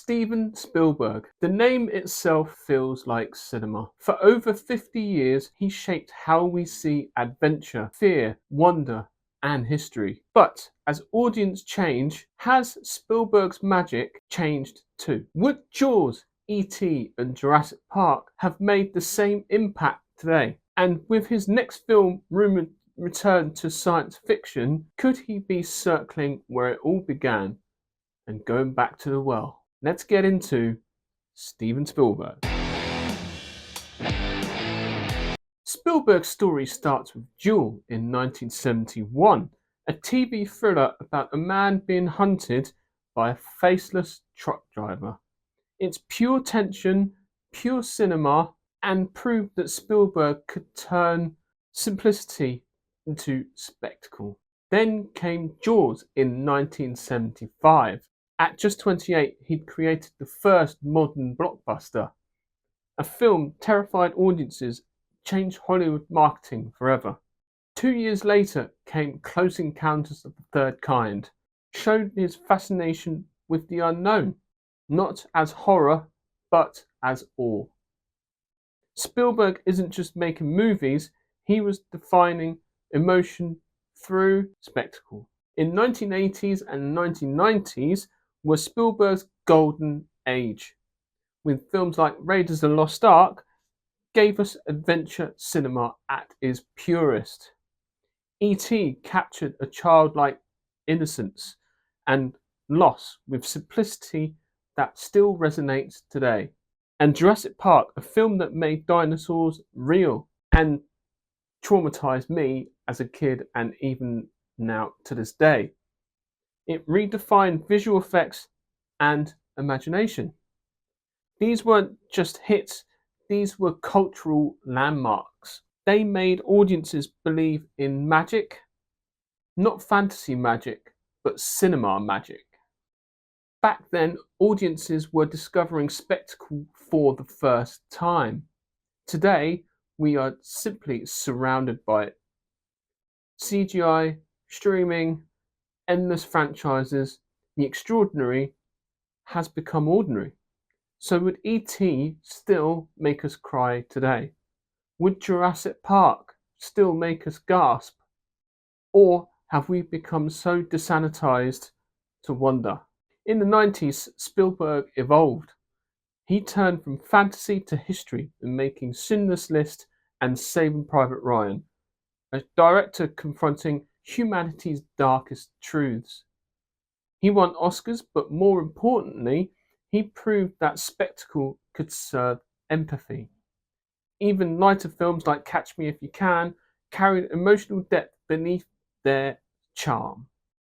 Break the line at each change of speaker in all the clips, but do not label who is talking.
Steven Spielberg. The name itself feels like cinema. For over 50 years, he shaped how we see adventure, fear, wonder, and history. But as audience change, has Spielberg's magic changed too? Would Jaws, E.T. and Jurassic Park have made the same impact today? And with his next film rumoured return to science fiction, could he be circling where it all began and going back to the well? Let's get into Steven Spielberg. Spielberg's story starts with Duel in 1971, a TV thriller about a man being hunted by a faceless truck driver. It's pure tension, pure cinema, and proved that Spielberg could turn simplicity into spectacle. Then came Jaws in 1975. At just 28, he'd created the first modern blockbuster. A film terrified audiences, changed Hollywood marketing forever. 2 years later came Close Encounters of the Third Kind, showed his fascination with the unknown, not as horror, but as awe. Spielberg isn't just making movies, he was defining emotion through spectacle. In 1980s and 1990s was Spielberg's golden age, with films like Raiders and Lost Ark gave us adventure cinema at its purest. E.T. captured a childlike innocence and loss with simplicity that still resonates today. And Jurassic Park, a film that made dinosaurs real and traumatized me as a kid and even now to this day. It redefined visual effects and imagination. These weren't just hits, these were cultural landmarks. They made audiences believe in magic, not fantasy magic, but cinema magic. Back then, audiences were discovering spectacle for the first time. Today, we are simply surrounded by it. CGI, streaming, endless franchises, the extraordinary has become ordinary. So would E.T. still make us cry today? Would Jurassic Park still make us gasp? Or have we become so desanitized to wonder? In the 90s, Spielberg evolved. He turned from fantasy to history in making Schindler's List and Saving Private Ryan, a director confronting humanity's darkest truths. He won Oscars, but more importantly, he proved that spectacle could serve empathy. Even lighter films like Catch Me If You Can carried emotional depth beneath their charm.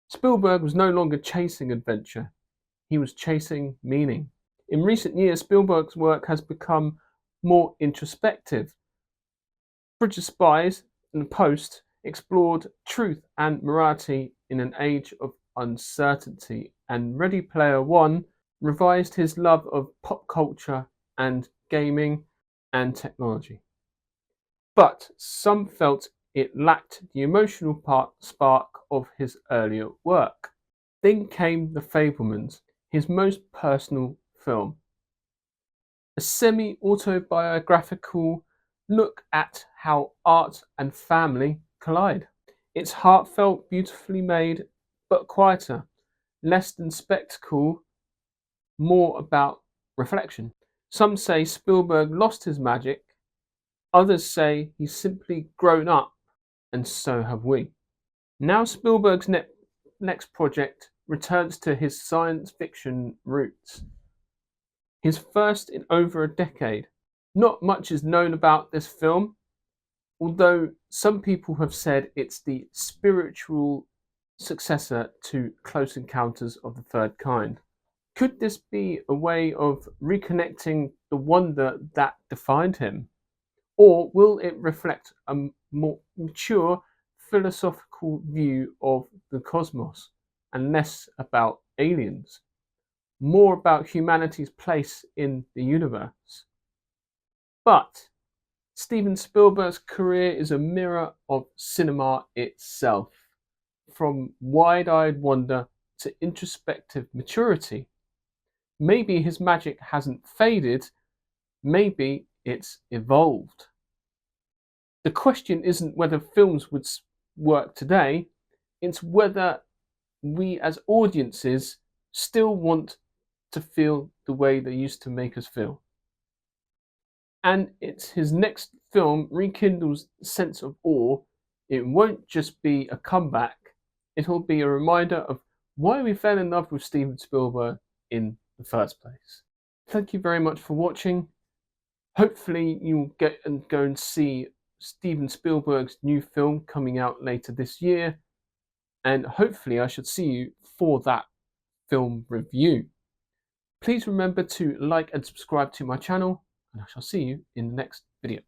Spielberg was no longer chasing adventure, he was chasing meaning. In recent years, Spielberg's work has become more introspective. Bridge of Spies and Post explored truth and morality in an age of uncertainty, and Ready Player One revised his love of pop culture and gaming and technology. But some felt it lacked the emotional spark of his earlier work. Then came The Fabelmans, his most personal film. A semi-autobiographical look at how art and family collide. It's heartfelt, beautifully made, but quieter, less than spectacle, more about reflection. Some say Spielberg lost his magic, others say he's simply grown up, and so have we. Now Spielberg's next project returns to his science fiction roots. His first in over a decade. Not much is known about this film, although some people have said it's the spiritual successor to Close Encounters of the Third Kind. Could this be a way of reconnecting the wonder that defined him? Or will it reflect a more mature philosophical view of the cosmos and less about aliens? More about humanity's place in the universe? But Steven Spielberg's career is a mirror of cinema itself, from wide-eyed wonder to introspective maturity. Maybe his magic hasn't faded, maybe it's evolved. The question isn't whether films would work today, it's whether we as audiences still want to feel the way they used to make us feel. And it's his next film rekindles the sense of awe. It won't just be a comeback, it'll be a reminder of why we fell in love with Steven Spielberg in the first place. Thank you very much for watching. Hopefully you'll get and go and see Steven Spielberg's new film coming out later this year, and hopefully I should see you for that film review. Please remember to like and subscribe to my channel, and I shall see you in the next video.